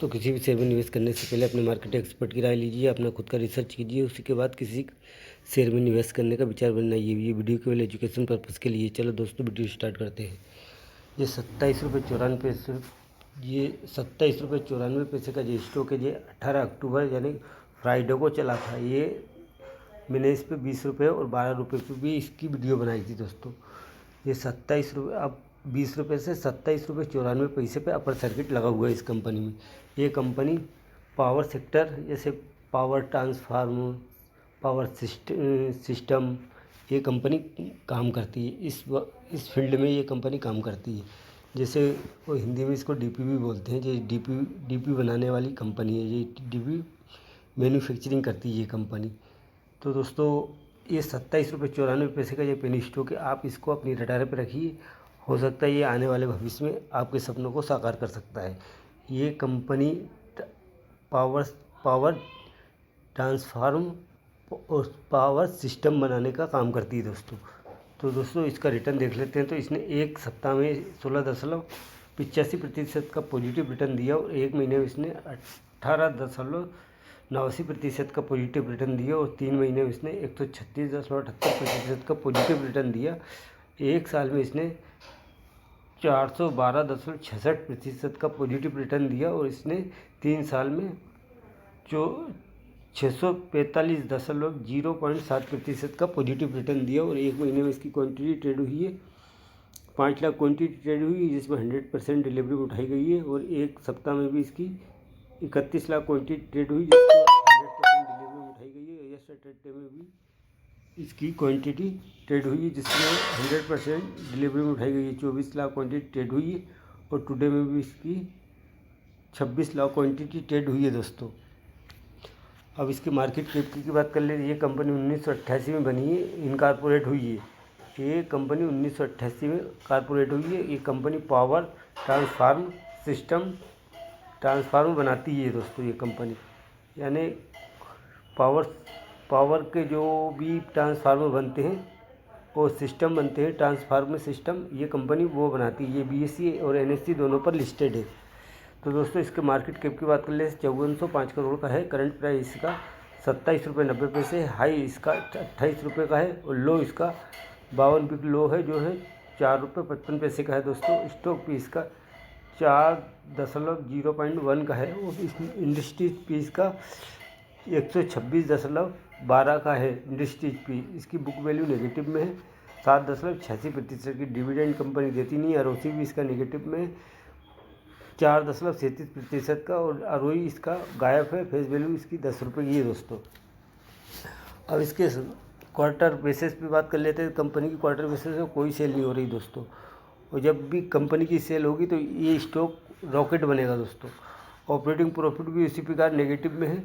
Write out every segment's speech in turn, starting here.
तो किसी भी शेयर में निवेश करने से पहले अपने मार्केट एक्सपर्ट की राय लीजिए, अपना खुद का रिसर्च कीजिए, उसी के बाद किसी शेयर में निवेश करने का विचार बनाइए। ये वीडियो केवल एजुकेशन पर्पज़ के लिए। चलो दोस्तों वीडियो स्टार्ट करते हैं। ये 27 रुपये 94 पैसे का जो स्टॉक है, ये 18 अक्टूबर यानी फ्राइडे को चला था। ये मैंने इस पर 20 रुपये और 12 रुपये पर भी इसकी वीडियो बनाई थी दोस्तों। ये 27 रुपये, अब 20 रुपये से 27 रुपये 94 पैसे पे अपर सर्किट लगा हुआ है इस कंपनी में। ये कंपनी पावर सेक्टर जैसे पावर ट्रांसफार्मर, पावर सिस्टम ये कंपनी काम करती है। इस फील्ड में ये कंपनी काम करती है। जैसे वो हिंदी में इसको डीपी भी बोलते हैं। ये डीपी बनाने वाली कंपनी है। ये डीपी मैन्युफैक्चरिंग करती है ये कंपनी। तो दोस्तों ये 27 रुपये 94 पैसे का ये पेनी स्टॉक है। आप इसको अपनी रडार पर रखिए, हो सकता है ये आने वाले भविष्य में आपके सपनों को साकार कर सकता है। ये कंपनी पावर ट्रांसफार्म और पावर सिस्टम बनाने का काम करती है दोस्तों। तो दोस्तों इसका रिटर्न देख लेते हैं। तो इसने एक सप्ताह में 16.85% का पॉजिटिव रिटर्न दिया और एक महीने में इसने 18.89% का पॉजिटिव रिटर्न दिया और 3 महीने में इसने 136.78% का पॉजिटिव रिटर्न दिया। एक साल में इसने 412.66% का पॉजिटिव रिटर्न दिया और इसने 3 साल में जो 645.07% का पॉजिटिव रिटर्न दिया और एक महीने में इसकी क्वांटिटी ट्रेड हुई है 5 लाख क्वांटिटी ट्रेड हुई है, जिसमें 100% डिलीवरी उठाई गई है। और एक सप्ताह में भी इसकी 31 लाख क्वांटिटी ट्रेड हुई, जिसमें 100% डिलीवरी उठाई गई है। यस्टरडे में भी इसकी क्वांटिटी ट्रेड हुई है, जिसमें 100% डिलीवरी में उठाई गई है। 24 लाख क्वांटिटी ट्रेड हुई है और टुडे में भी इसकी 26 लाख क्वांटिटी ट्रेड हुई है दोस्तों। अब इसकी मार्केट कैप की बात कर ले। ये कंपनी 1988 में बनी है, इनकॉर्पोरेट हुई है। ये कंपनी 1988 में कॉर्पोरेट हुई है। ये कंपनी पावर ट्रांसफार्मर बनाती है दोस्तों। ये कंपनी यानी पावर के जो भी ट्रांसफार्मर बनते हैं वो सिस्टम बनते हैं, ट्रांसफार्मर सिस्टम, ये कंपनी वो बनाती है। ये BSE और NSE दोनों पर लिस्टेड है। तो दोस्तों इसके मार्केट कैप की बात कर ले 5405 करोड़ का है। करंट प्राइस इसका 27.90 रुपये हाई इसका 28 रुपये का है और लो इसका 52 बिग लो है, जो है 4.55 रुपये का है दोस्तों। स्टॉक भी इसका 4.0.1 का है और इस इंडस्ट्रीज पी इसका 126.12 का है इंडस्ट्रीज पी। इसकी बुक वैल्यू नेगेटिव में है 7.86% की। डिविडेंड कंपनी देती नहीं है। ROC भी इसका नेगेटिव में है 4.33% का और ROE इसका गायब है। फेस वैल्यू इसकी 10 रुपये की है दोस्तों। अब इसके क्वार्टर बेसिस पे बात कर लेते हैं। कंपनी की क्वार्टर बेसिस पे कोई सेल नहीं हो रही दोस्तों, और जब भी कंपनी की सेल होगी तो ये स्टॉक रॉकेट बनेगा दोस्तों। ऑपरेटिंग प्रॉफिट भी इसी प्रकार नेगेटिव में है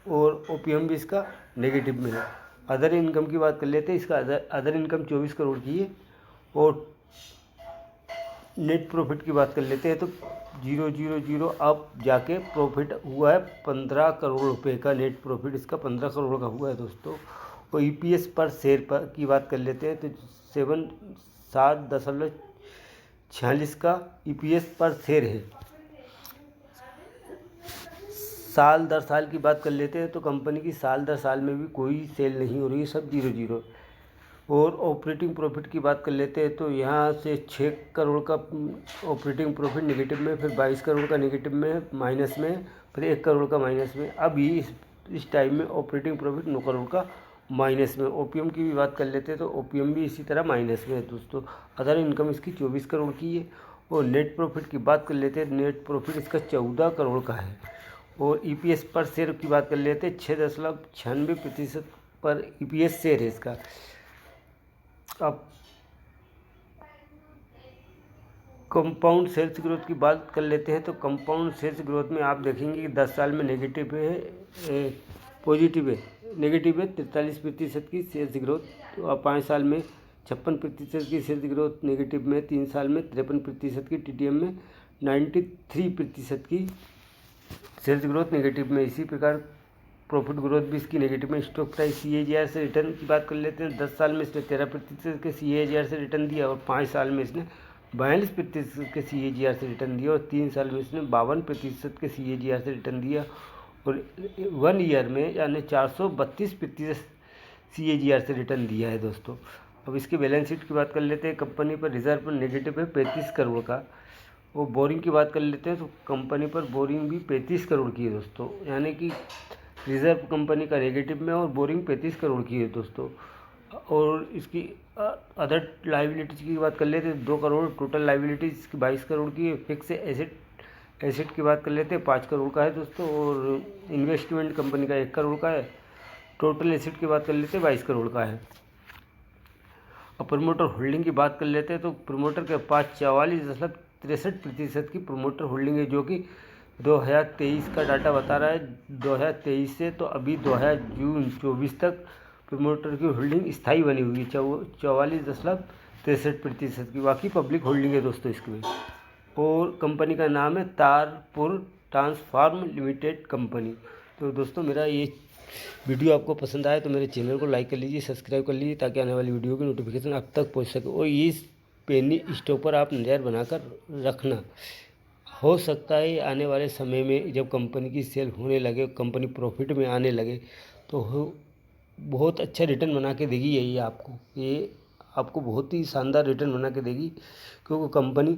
और OPM भी इसका नेगेटिव में है। अदर इनकम की बात कर लेते हैं। इसका अदर इनकम 24 करोड़ की है और नेट प्रॉफिट की बात कर लेते हैं तो 000 अब जाके प्रॉफिट हुआ है 15 करोड़ रुपए का। नेट प्रॉफिट इसका 15 करोड़ का हुआ है दोस्तों। और EPS पर शेयर पर की बात कर लेते हैं तो 7.46 का EPS पर शेयर है। साल दर साल की बात कर लेते हैं तो कंपनी की साल दर साल में भी कोई सेल नहीं हो रही है, सब 0-0। और ऑपरेटिंग प्रॉफिट की बात कर लेते हैं तो यहाँ से 6 करोड़ का ऑपरेटिंग प्रॉफिट नेगेटिव में, फिर 22 करोड़ का नेगेटिव में माइनस में, फिर 1 करोड़ का माइनस में। अभी इस टाइम में ऑपरेटिंग प्रॉफिट 9 करोड़ का माइनस में। OPM की भी बात कर लेते हैं तो OPM भी इसी तरह माइनस में है दोस्तों। अदर इनकम इसकी 24 करोड़ की है। और नेट प्रॉफिट की बात कर लेते हैं। नेट प्रॉफिट इसका 14 करोड़ का है। और EPS पर शेयर की बात कर लेते हैं 6.96% पर EPS शेयर है इसका। अब कंपाउंड सेल्स ग्रोथ की बात कर लेते हैं तो कंपाउंड सेल्स ग्रोथ में आप देखेंगे कि 10 साल में नेगेटिव है, पॉजिटिव है, नेगेटिव है 43% की सेल्स ग्रोथ और 5 साल में 56% की सेल्स ग्रोथ नेगेटिव में, 3 साल में 53% की, TTM में 93% की सेल्स ग्रोथ नेगेटिव में। इसी प्रकार प्रॉफिट ग्रोथ भी इसकी नेगेटिव में। स्टॉक प्राइस CAGR से रिटर्न की बात कर लेते हैं। 10 साल में इसने 13% के CAGR से रिटर्न दिया और 5 साल में इसने 42% के CAGR से रिटर्न दिया और 3 साल में इसने 52% के CAGR से रिटर्न दिया और 1 ईयर में यानी 432% CAGR से रिटर्न दिया है दोस्तों। अब इसके बैलेंस शीट की बात कर लेते हैं। कंपनी पर रिजर्व पर नेगेटिव है 35 करोड़ का। वो बोरिंग की बात कर लेते हैं तो कंपनी पर बोरिंग भी 35 करोड़ की है दोस्तों, यानी कि रिजर्व कंपनी का नेगेटिव में और बोरिंग 35 करोड़ की है दोस्तों। और इसकी अदर लाइबिलिटीज़ की बात कर लेते हैं 2 करोड़, टोटल लाइबिलिटीज़ की 22 करोड़ की है। फिक्स एसेट की बात कर लेते हैं 5 करोड़ का है दोस्तों और इन्वेस्टमेंट कंपनी का 1 करोड़ का है। टोटल एसेट की बात कर लेते हैं 22 करोड़ का है। और प्रमोटर होल्डिंग की बात कर लेते हैं तो प्रमोटर के पास 44.63% की प्रमोटर होल्डिंग है, जो कि 2023 का डाटा बता रहा है। 2023 से तो अभी 2024 तक प्रमोटर की होल्डिंग स्थायी बनी हुई है 44.63% की। बाकी पब्लिक होल्डिंग है दोस्तों इसमें। और कंपनी का नाम है तारपुर ट्रांसफार्म लिमिटेड कंपनी। तो दोस्तों मेरा ये वीडियो आपको पसंद आए तो मेरे चैनल को लाइक कर लीजिए, सब्सक्राइब कर लीजिए, ताकि आने वाली वीडियो की नोटिफिकेशन आप तक पहुंच सके। और इस पेनी स्टॉक पर आप नज़र बनाकर रखना। हो सकता है आने वाले समय में जब कंपनी की सेल होने लगे, कंपनी प्रॉफिट में आने लगे, तो बहुत अच्छा रिटर्न बना के देगी। ये आपको बहुत ही शानदार रिटर्न बना के देगी, क्योंकि कंपनी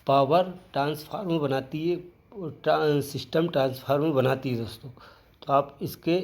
पावर ट्रांसफार्मर बनाती है और सिस्टम ट्रांसफार्मर बनाती है दोस्तों। तो आप इसके